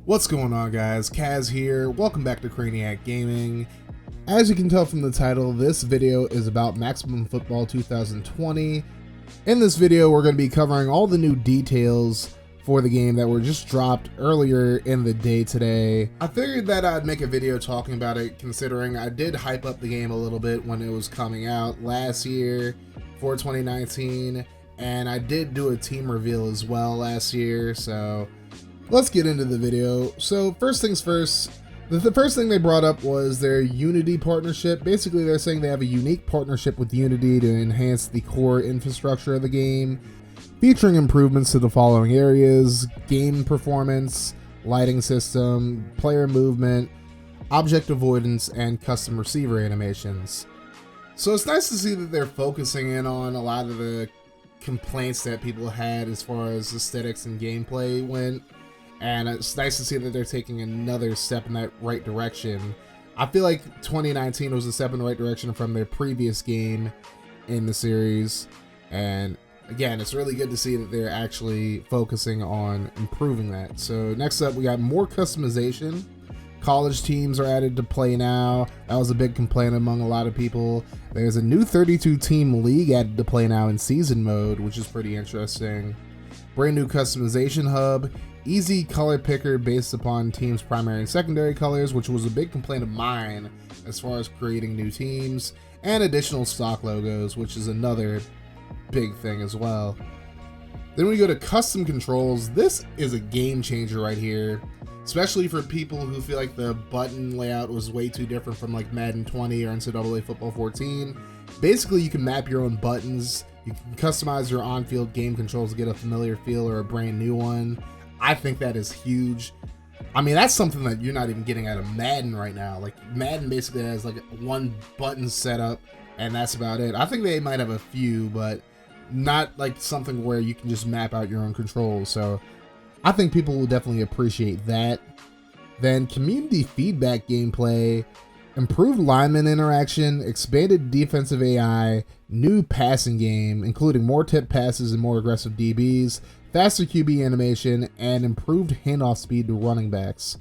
What's going on, guys? Kaz here. Welcome back to Craniac Gaming. As you can tell from the title, this video is about Maximum Football 2020. In this video, we're going to be covering all the new details for the game that were just dropped earlier in the day today. I figured that I'd make a video talking about it, considering I did hype up the game a little bit when it was coming out last year for 2019, and I did do a team reveal as well last year, so let's get into the video. So first things first, the first thing they brought up was their Unity partnership. Basically, they're saying they have a unique partnership with Unity to enhance the core infrastructure of the game, featuring improvements to the following areas: game performance, lighting system, player movement, object avoidance, and custom receiver animations. So it's nice to see that they're focusing in on a lot of the complaints that people had as far as aesthetics and gameplay went. And it's nice to see that they're taking another step in that right direction. I feel like 2019 was a step in the right direction from their previous game in the series. And again, it's really good to see that they're actually focusing on improving that. So next up, we got more customization. College teams are added to play now. That was a big complaint among a lot of people. There's a new 32 team league added to play now in season mode, which is pretty interesting. Brand new customization hub. Easy color picker based upon teams' primary and secondary colors, which was a big complaint of mine as far as creating new teams, and additional stock logos, which is another big thing as well. Then we go to custom controls. This is a game changer right here, especially for people who feel like the button layout was way too different from like Madden 20 or NCAA Football 14. Basically, you can map your own buttons. You can customize your on-field game controls to get a familiar feel or a brand new one. I think that is huge. I mean, that's something that you're not even getting out of Madden right now. Like, Madden basically has like one button setup, and that's about it. I think they might have a few, but not like something where you can just map out your own controls. So I think people will definitely appreciate that. Then community feedback gameplay, improved lineman interaction, expanded defensive AI, new passing game, including more tip passes and more aggressive DBs, faster QB animation, and improved handoff speed to running backs.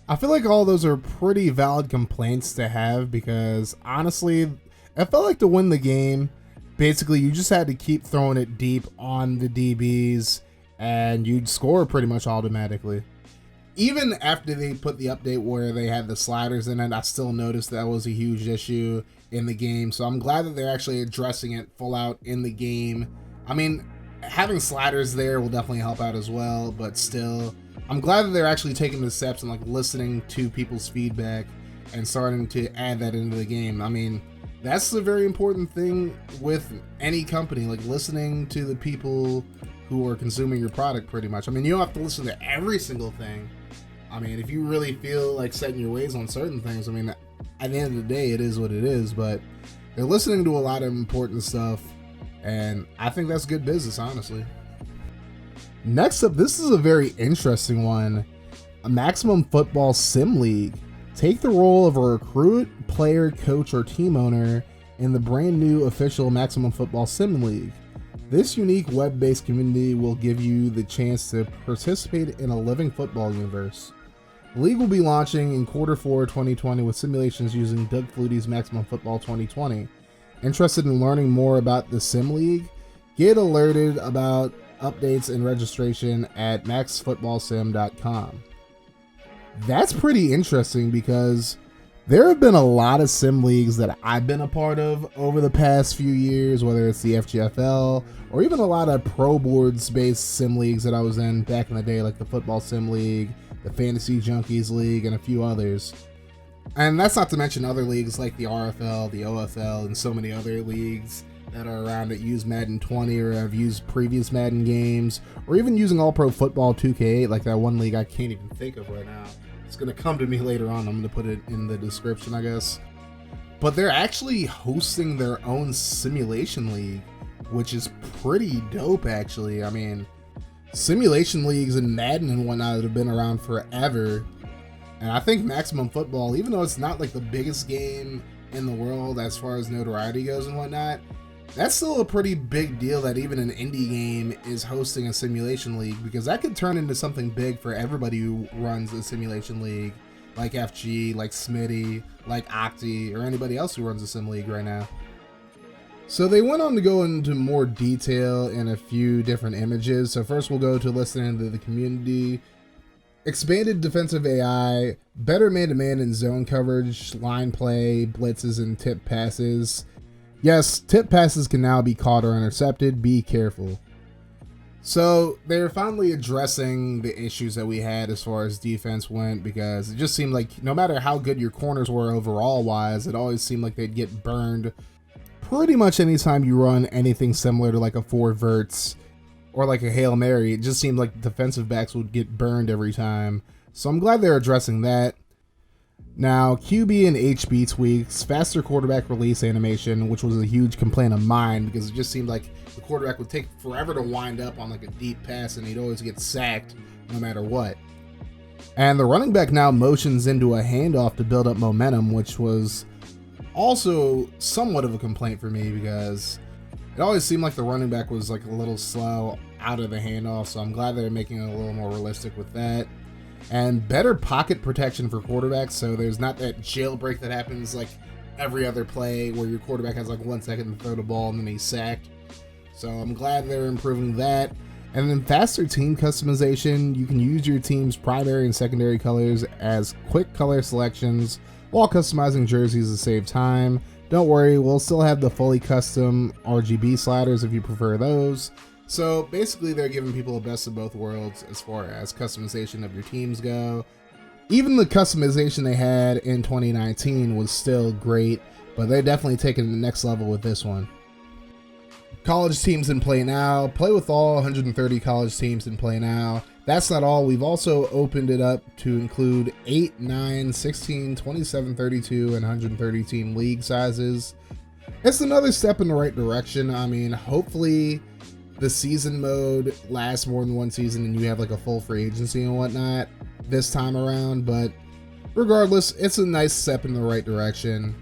I feel like all those are pretty valid complaints to have, because honestly, I felt like to win the game, basically you just had to keep throwing it deep on the DBs and you'd score pretty much automatically. Even after they put the update where they had the sliders in it, I still noticed that was a huge issue in the game. So I'm glad that they're actually addressing it full out in the game. I mean, having sliders there will definitely help out as well, but still, I'm glad that they're actually taking the steps and like listening to people's feedback and starting to add that into the game. I mean, that's a very important thing with any company, like listening to the people who are consuming your product pretty much. I mean, you don't have to listen to every single thing. I mean, if you really feel like setting your ways on certain things, I mean, at the end of the day, it is what it is, but they're listening to a lot of important stuff, and I think that's good business, honestly. Next up, this is a very interesting one. A Maximum Football Sim League. Take the role of a recruit, player, coach, or team owner in the brand new official Maximum Football Sim League. This unique web-based community will give you the chance to participate in a living football universe. The league will be launching in Q4 2020 with simulations using Doug Flutie's Maximum Football 2020. Interested in learning more about the Sim League? Get alerted about updates and registration at maxfootballsim.com. That's pretty interesting, because there have been a lot of sim leagues that I've been a part of over the past few years, whether it's the FGFL or even a lot of pro boards based sim leagues that I was in back in the day, like the Football Sim League, the Fantasy Junkies League, and a few others. And that's not to mention other leagues like the RFL, the OFL, and so many other leagues that are around that use Madden 20 or have used previous Madden games, or even using All Pro Football 2K8, like that one league I can't even think of right now. It's going to come to me later on. I'm going to put it in the description, I guess. But they're actually hosting their own simulation league, which is pretty dope, actually. I mean, simulation leagues in Madden and whatnot have been around forever. And I think Maximum Football, even though it's not like the biggest game in the world as far as notoriety goes and whatnot, That's still a pretty big deal that even an indie game is hosting a simulation league, because that could turn into something big for everybody who runs a simulation league, like FG, like Smitty, like Octi, or anybody else who runs a sim league right now. So they went on to go into more detail in a few different images. So first we'll go to listening to the community. Expanded defensive AI, better man-to-man and zone coverage, line play, blitzes, and tip passes. Yes, tip passes can now be caught or intercepted. Be careful. So they're finally addressing the issues that we had as far as defense went, because it just seemed like no matter how good your corners were overall wise, it always seemed like they'd get burned pretty much anytime you run anything similar to like a 4 verts or like a Hail Mary. It just seemed like defensive backs would get burned every time. So I'm glad they're addressing that. Now, QB and HB tweaks, faster quarterback release animation, which was a huge complaint of mine, because it just seemed like the quarterback would take forever to wind up on like a deep pass and he'd always get sacked no matter what. And the running back now motions into a handoff to build up momentum, which was also somewhat of a complaint for me, because it always seemed like the running back was like a little slow out of the handoff. So I'm glad they're making it a little more realistic with that. And better pocket protection for quarterbacks, so there's not that jailbreak that happens like every other play where your quarterback has like 1 second to throw the ball and then he's sacked. So I'm glad they're improving that. And then faster team customization. You can use your team's primary and secondary colors as quick color selections while customizing jerseys to save time. Don't worry, we'll still have the fully custom RGB sliders if you prefer those. So basically they're giving people the best of both worlds as far as customization of your teams go. Even the customization they had in 2019 was still great, but they're definitely taking it to the next level with this one. College teams in play now. Play with all 130 college teams in play now. That's not all. We've also opened it up to include 8, 9, 16, 27, 32, and 130 team league sizes. It's another step in the right direction. I mean, hopefully the season mode lasts more than one season and you have like a full free agency and whatnot this time around, but regardless, it's a nice step in the right direction.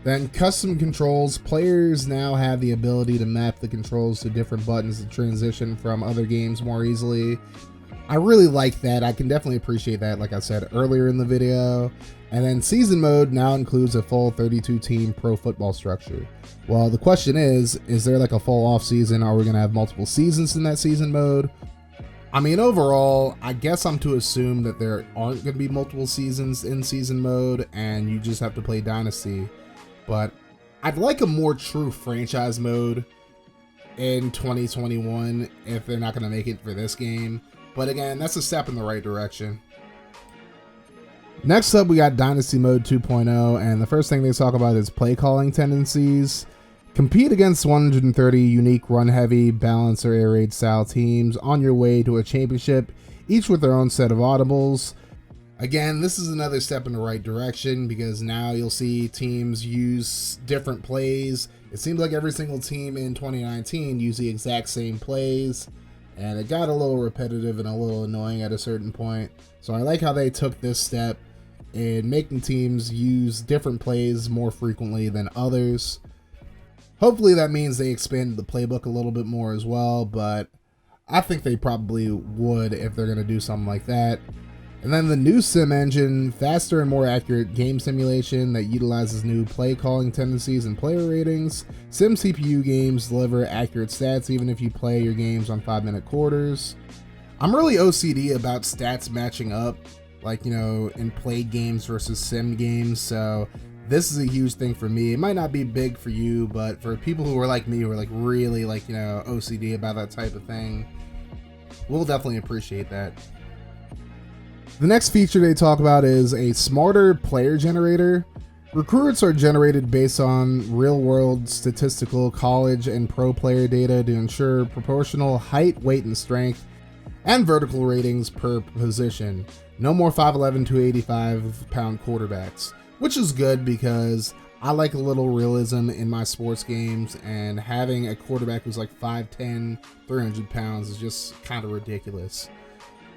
Then custom controls. Players now have the ability to map the controls to different buttons to transition from other games more easily. I really like that. I can definitely appreciate that, like I said earlier in the video. And then season mode now includes a full 32 team pro football structure. Well, the question is there like a full off season? Are we going to have multiple seasons in that season mode? I mean, overall, I guess I'm to assume that there aren't going to be multiple seasons in season mode and you just have to play Dynasty. But I'd like a more true franchise mode in 2021 if they're not going to make it for this game. But again, that's a step in the right direction. Next up, we got Dynasty Mode 2.0, and the first thing they talk about is play calling tendencies. Compete against 130 unique run-heavy, balance or air raid style teams on your way to a championship, each with their own set of audibles. Again, this is another step in the right direction, because now you'll see teams use different plays. It seems like every single team in 2019 used the exact same plays, and it got a little repetitive and a little annoying at a certain point. So I like how they took this step in making teams use different plays more frequently than others. Hopefully that means they expanded the playbook a little bit more as well, but I think they probably would if they're going to do something like that. And then the new sim engine, faster and more accurate game simulation that utilizes new play calling tendencies and player ratings. Sim CPU games deliver accurate stats even if you play your games on 5-minute quarters. I'm really OCD about stats matching up, like, you know, in play games versus sim games, so this is a huge thing for me. It might not be big for you, but for people who are like me, who are like really like, you know, OCD about that type of thing, we'll definitely appreciate that. The next feature they talk about is a smarter player generator. Recruits are generated based on real-world statistical college and pro player data to ensure proportional height, weight, and strength, and vertical ratings per position. No more 5'11", 285-pound quarterbacks, which is good because I like a little realism in my sports games, and having a quarterback who's like 5'10", 300 pounds is just kind of ridiculous.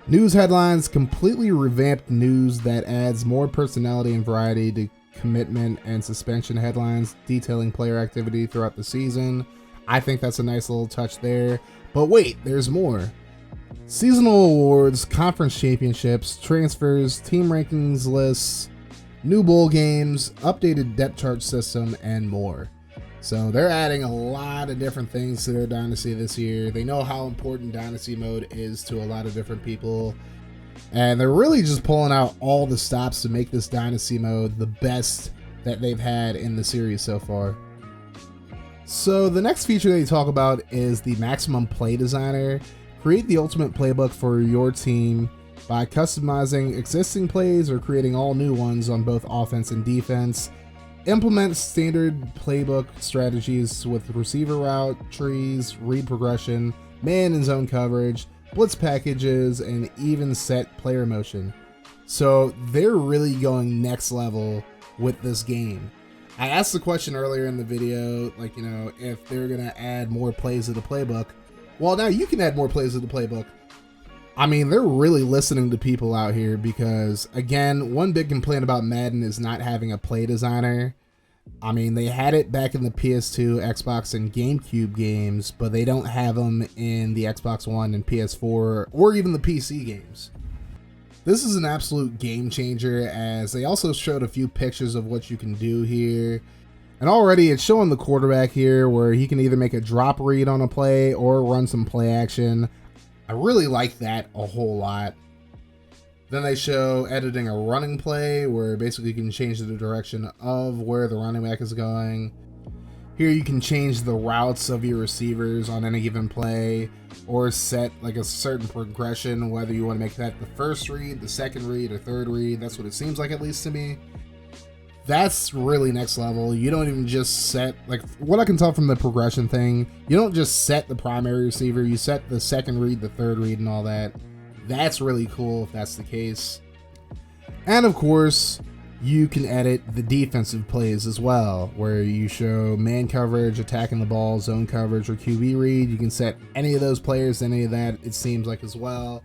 News headlines: completely revamped news that adds more personality and variety to commitment and suspension headlines detailing player activity throughout the season. I think that's a nice little touch there. But wait, there's more. Seasonal awards, conference championships, transfers, team rankings lists, new bowl games, updated depth chart system, and more. So they're adding a lot of different things to their Dynasty this year. They know how important Dynasty Mode is to a lot of different people. And they're really just pulling out all the stops to make this Dynasty Mode the best that they've had in the series so far. So the next feature they talk about is the Maximum Play Designer. Create the ultimate playbook for your team by customizing existing plays or creating all new ones on both offense and defense. Implement standard playbook strategies with receiver route, trees, read progression, man and zone coverage, blitz packages, and even set player motion. So they're really going next level with this game. I asked the question earlier in the video, like, you know, if they're gonna add more plays to the playbook. Well, now you can add more plays to the playbook. I mean, they're really listening to people out here because, again, one big complaint about Madden is not having a play designer. I mean, they had it back in the PS2, Xbox, and GameCube games, but they don't have them in the Xbox One and PS4 or even the PC games. This is an absolute game changer, as they also showed a few pictures of what you can do here. And already it's showing the quarterback here where he can either make a drop read on a play or run some play action. I really like that a whole lot. Then they show editing a running play where basically you can change the direction of where the running back is going. Here you can change the routes of your receivers on any given play or set like a certain progression, whether you want to make that the first read, the second read, or third read. That's what it seems like, at least to me. That's really next level. You don't even just set, like what I can tell from the progression thing, you don't just set the primary receiver, you set the second read, the third read, and all that. That's really cool if that's the case. And of course, you can edit the defensive plays as well, where you show man coverage, attacking the ball, zone coverage, or QB read. You can set any of those players, any of that, it seems like, as well.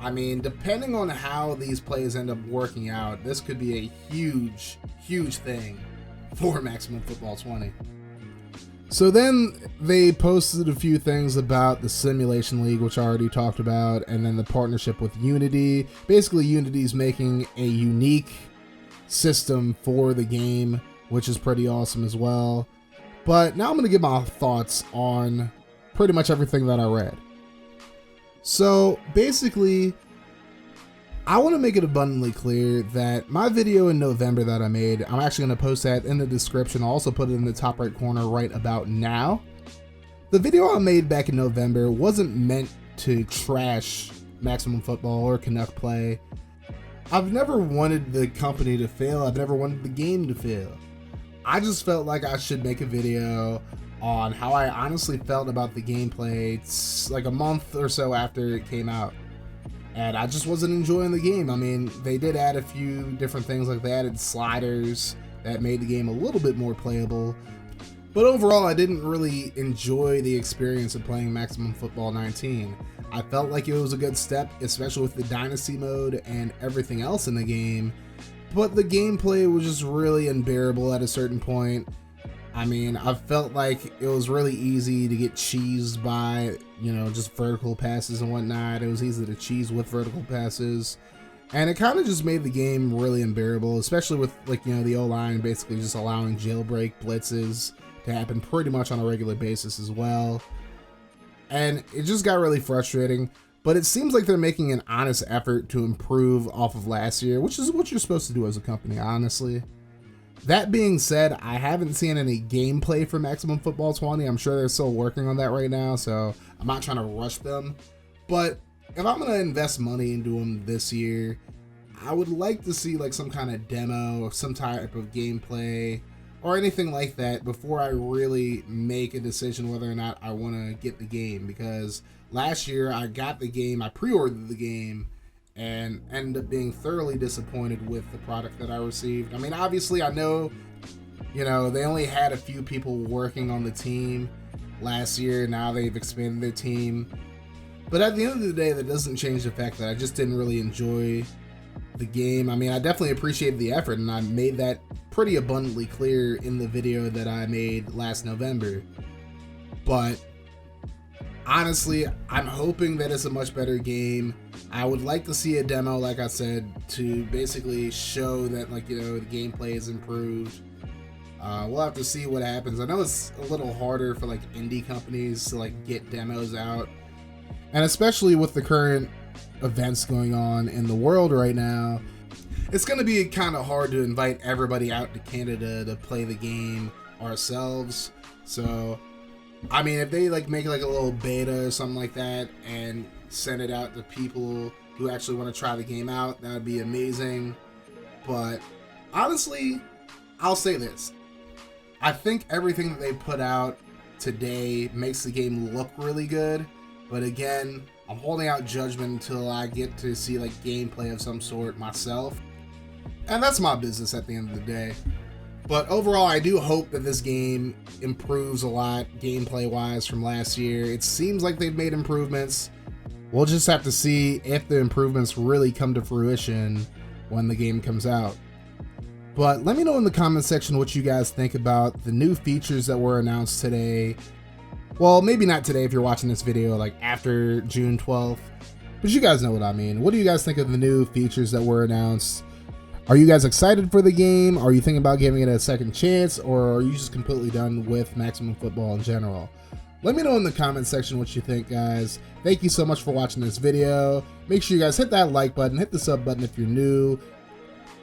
I mean, depending on how these plays end up working out, this could be a huge, huge thing for Maximum Football 20. So then they posted a few things about the Simulation League, which I already talked about, and then the partnership with Unity. Basically, Unity's making a unique system for the game, which is pretty awesome as well. But now I'm going to give my thoughts on pretty much everything that I read. So basically, I want to make it abundantly clear that my video in November that I made, I'm actually going to post that in the description. I'll also put it in the top right corner right about now. The video I made back in November wasn't meant to trash Maximum Football or Canuck Play. I've never wanted the company to fail. I've never wanted the game to fail. I just felt like I should make a video on how I honestly felt about the gameplay. It's like a month or so after it came out, and I just wasn't enjoying the game. I mean, they did add a few different things, like they added sliders that made the game a little bit more playable. But overall, I didn't really enjoy the experience of playing Maximum Football 19. I felt like it was a good step, especially with the Dynasty Mode and everything else in the game, but the gameplay was just really unbearable at a certain point. I mean, I felt like it was really easy to get cheesed by, you know, just vertical passes and whatnot. It was easy to cheese with vertical passes, and it kind of just made the game really unbearable, especially with, like, you know, the O-line basically just allowing jailbreak blitzes to happen pretty much on a regular basis as well. And it just got really frustrating, but it seems like they're making an honest effort to improve off of last year, which is what you're supposed to do as a company, honestly. That being said, I haven't seen any gameplay for Maximum Football 20. I'm sure they're still working on that right now, so I'm not trying to rush them. But if I'm going to invest money into them this year, I would like to see like some kind of demo or some type of gameplay or anything like that before I really make a decision whether or not I want to get the game. Because last year I got the game, I pre-ordered the game, and ended up being thoroughly disappointed with the product that I received. I mean, obviously I know, you know, they only had a few people working on the team last year. Now they've expanded their team. But at the end of the day, that doesn't change the fact that I just didn't really enjoy the game. I mean, I definitely appreciated the effort, and I made that pretty abundantly clear in the video that I made last November. But honestly, I'm hoping that it's a much better game. I would like to see a demo, like I said, to basically show that, like, you know, the gameplay is improved. We'll have to see what happens. I know it's a little harder for like indie companies to like get demos out, and especially with the current events going on in the world right now, it's going to be kind of hard to invite everybody out to Canada to play the game ourselves. So I mean, if they like make like a little beta or something like that and send it out to people who actually want to try the game out, that would be amazing. But honestly, I'll say this. I think everything that they put out today makes the game look really good. But again, I'm holding out judgment until I get to see like gameplay of some sort myself. And that's my business at the end of the day. But overall, I do hope that this game improves a lot gameplay-wise from last year. It seems like they've made improvements. We'll just have to see if the improvements really come to fruition when the game comes out. But let me know in the comment section what you guys think about the new features that were announced today. Well, maybe not today if you're watching this video like after June 12th. But you guys know what I mean. What do you guys think of the new features that were announced? Are you guys excited for the game? Are you thinking about giving it a second chance? Or are you just completely done with Maximum Football in general? Let me know in the comment section what you think, guys. Thank you so much for watching this video. Make sure you guys hit that like button, hit the sub button if you're new.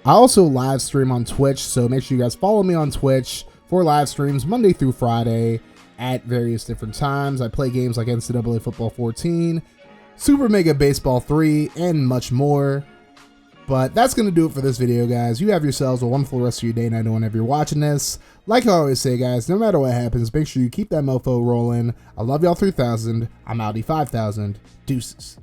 I also live stream on Twitch, so make sure you guys follow me on Twitch for live streams Monday through Friday at various different times. I play games like NCAA Football 14, Super Mega Baseball 3, and much more. But that's going to do it for this video, guys. You have yourselves a wonderful rest of your day, night, whenever you're watching this. Like I always say, guys, no matter what happens, make sure you keep that mofo rolling. I love y'all 3000. I'm Audi 5000. Deuces.